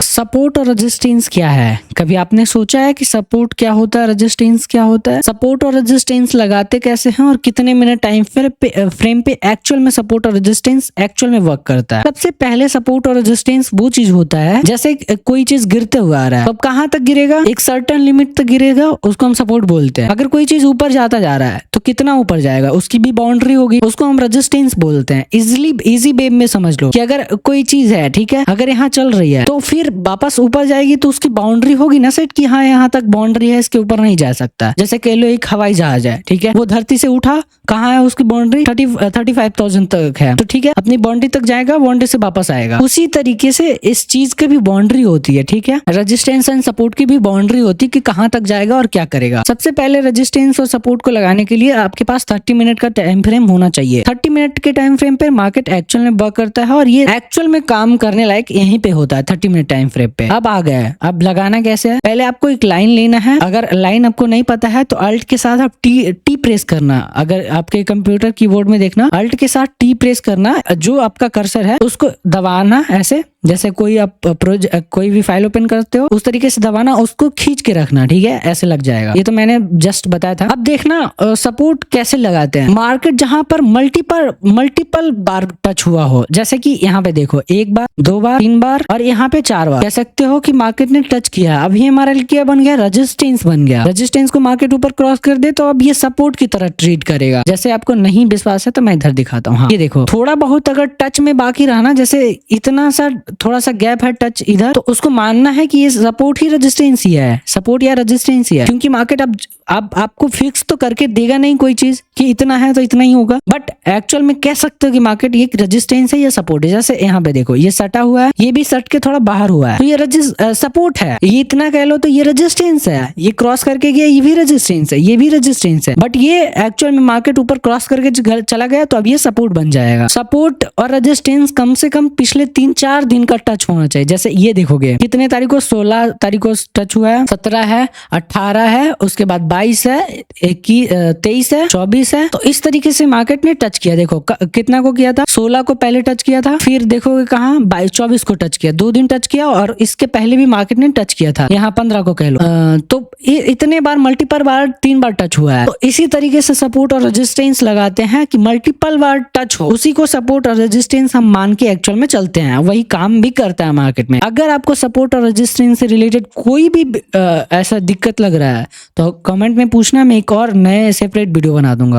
Support और resistance क्या है? कभी आपने सोचा है कि सपोर्ट क्या होता है, रेजिस्टेंस क्या होता है? सपोर्ट और रेजिस्टेंस लगाते कैसे हैं और कितने मिनट टाइम फ्रेम पे एक्चुअल में सपोर्ट और रेजिस्टेंस एक्चुअल में वर्क करता है? सबसे पहले सपोर्ट और रेजिस्टेंस वो चीज होता है जैसे कोई चीज गिरते हुए आ रहा है, तो अब कहाँ तक गिरेगा? एक सर्टेन लिमिट तक गिरेगा, उसको हम सपोर्ट बोलते हैं। अगर कोई चीज ऊपर जाता जा रहा है तो कितना ऊपर जाएगा, उसकी भी बाउंड्री होगी, उसको हम रेजिस्टेंस बोलते हैं। इजी वे में समझ लो कि अगर कोई चीज है, ठीक है, अगर यहाँ चल रही है तो फिर वापस ऊपर जाएगी तो उसकी बाउंड्री होगी ना सेट कि हाँ यहाँ तक बाउंड्री है, इसके ऊपर नहीं जा सकता। जैसे कह लो एक हवाई जहाज है, ठीक है, वो धरती से उठा, कहाँ है उसकी बाउंड्री? 35,000 तक है, तो ठीक है, अपनी बाउंड्री तक जाएगा, बाउंड्री से वापस आएगा। उसी तरीके से इस चीज की भी बाउंड्री होती है, ठीक है, रेजिस्टेंस एंड सपोर्ट की भी बाउंड्री होती है कि कहाँ तक जाएगा और क्या करेगा। सबसे पहले रेजिस्टेंस और सपोर्ट को लगाने के लिए आपके पास 30 मिनट का टाइम फ्रेम होना चाहिए। 30 मिनट के टाइम फ्रेम पे मार्केट एक्चुअल में वर्क करता है और ये एक्चुअल में काम करने लायक यहीं पे होता है, 30 मिनट टाइम फ्रेम पे। अब आ गया है, अब लगाना कैसे है? पहले आपको एक लाइन लेना है। अगर लाइन आपको नहीं पता है तो अल्ट के साथ आप टी प्रेस करना। अगर आपके कंप्यूटर कीबोर्ड में देखना, अल्ट के साथ टी प्रेस करना, जो आपका कर्सर है उसको दबाना ऐसे, जैसे कोई आप कोई भी फाइल ओपन करते हो उस तरीके से दबाना, उसको खींच के रखना, ठीक है, ऐसे लग जाएगा। ये तो मैंने जस्ट बताया था। अब देखना सपोर्ट कैसे लगाते हैं। मार्केट जहां पर मल्टीपल बार टच हुआ हो, जैसे कि यहाँ पे देखो, 1 बार, 2 बार, 3 बार और यहाँ पे 4 बार, कह सकते हो कि मार्केट ने टच किया। अभी हमारा क्या बन गया? रेजिस्टेंस बन गया। रेजिस्टेंस को मार्केट ऊपर क्रॉस कर दे तो अब ये सपोर्ट की तरह ट्रीट करेगा। जैसे आपको नहीं विश्वास है तो मैं इधर दिखाता हूँ। हाँ, ये देखो, थोड़ा बहुत अगर टच में बाकी रहा ना, जैसे इतना सा थोड़ा सा गैप है टच इधर, तो उसको मानना है कि ये सपोर्ट ही रेजिस्टेंस ही है, सपोर्ट या रेजिस्टेंस ही है, क्योंकि मार्केट अब आपको फिक्स तो करके देगा नहीं कोई चीज कि इतना है तो इतना ही होगा, बट एक्चुअल में कह सकते हो कि मार्केट ये रेजिस्टेंस है या सपोर्ट है। जैसे यहाँ पे देखो, ये सटा हुआ है, ये भी सट के थोड़ा बाहर हुआ है, तो ये सपोर्ट है। ये इतना कह लो तो ये रेजिस्टेंस है। ये क्रॉस करके गया, ये भी रेजिस्टेंस है, ये भी रेजिस्टेंस है, बट ये एक्चुअल में मार्केट ऊपर क्रॉस करके चला गया तो अब ये सपोर्ट बन जाएगा। सपोर्ट और रेजिस्टेंस कम से कम पिछले 3-4 दिन का टच होना चाहिए। जैसे ये देखोगे, कितने तारीख को? 16 तारीख को टच हुआ है, 17 है, 18 है, उसके बाद 22 है, 23 है, 24 है। तो इस तरीके से मार्केट ने टच किया। देखो कितना को किया था? 16 को पहले टच किया था, फिर देखोगे कहाँ 24 को टच किया, 2 दिन टच किया, और इसके पहले भी मार्केट ने टच किया था, यहाँ 15 को कह लो। तो इतने बार, मल्टीपल बार, 3 बार टच हुआ है। तो इसी तरीके से सपोर्ट और रेजिस्टेंस लगाते हैं कि मल्टीपल बार टच हो, उसी को सपोर्ट और रेजिस्टेंस हम मान के एक्चुअल में चलते हैं। वही काम भी करता है मार्केट में। अगर आपको सपोर्ट और रेजिस्टेंस से रिलेटेड कोई भी ऐसा दिक्कत लग रहा है तो कमेंट में पूछना, मैं एक और नए सेपरेट वीडियो बना दूंगा।